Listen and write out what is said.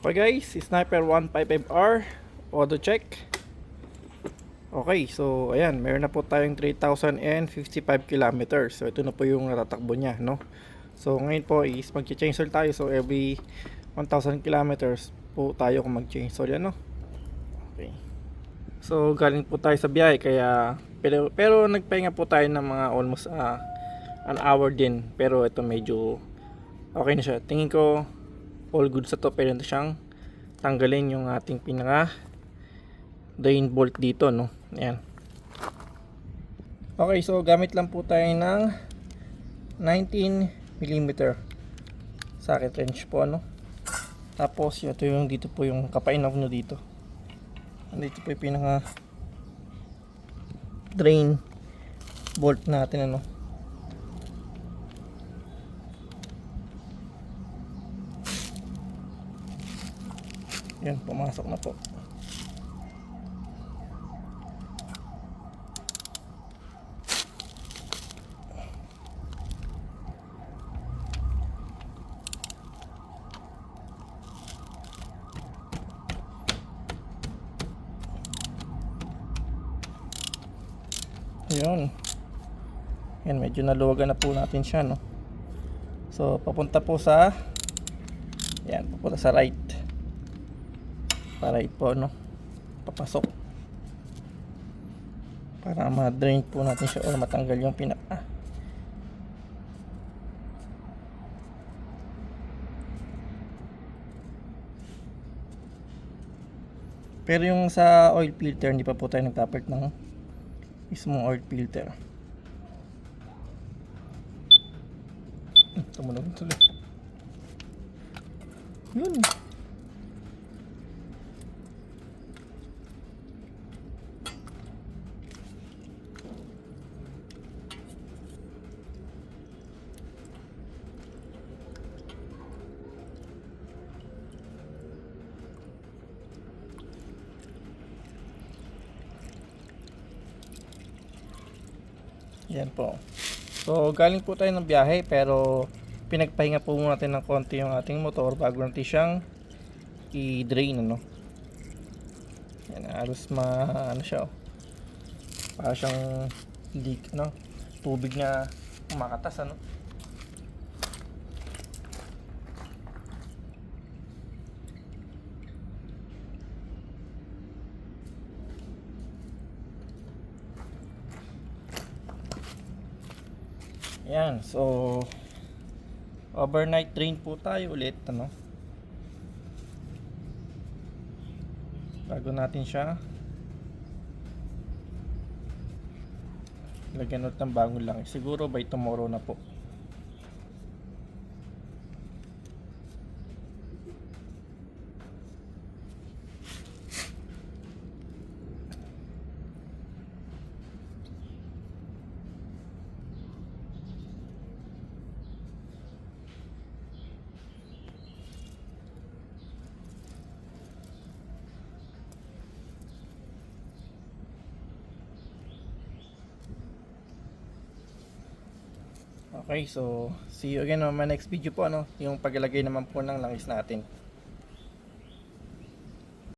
Okay guys, Sniper 155R auto check. Okay, so ayan, meron na po tayong 3,055 kilometers. So ito na po yung natatakbo niya, no? So ngayon po is mag-change oil tayo. So every 1,000 kilometers po tayo kung mag-change oil, ano? Okay. So galing po tayo sa biyahe kaya pero nagpahinga po tayo ng mga almost an hour din. Pero ito medyo okay na siya. Tingin ko all good sa to, pero ito siyang tanggalin yung ating pinaka drain bolt dito, no? Ayan. Okay, so gamit lang po tayo ng 19mm socket wrench po, no? Tapos ito yung dito po yung kapainaw nyo dito. Dito po yung pinaka drain bolt natin, ano? Yan, pumasok na po. Yun. Yan, medyo naluwagan na po natin siya, no? So, papunta po sa yan, papunta sa right. Para po, no? Papasok. Para ma-drain po natin siya or matanggal yung pinaka. Pero yung sa oil filter, hindi pa po tayo nagtapert ng mismong oil filter. Tumunog tuloy. Yun. Yan po. So galing po tayo ng biyahe pero pinagpahinga po muna natin ng konti yung ating motor bago natin siyang i-drain, ano. Yan, halos ano siya, oh. Para siyang leak, no? Tubig na kumakatas, ano. Yan, so overnight drain po tayo ulit, ano, bago natin siya lagyan ulit ng bagong langis. Siguro by tomorrow na po. Okay, so see you again on my next video po, ano, yung paglagay naman po ng langis natin.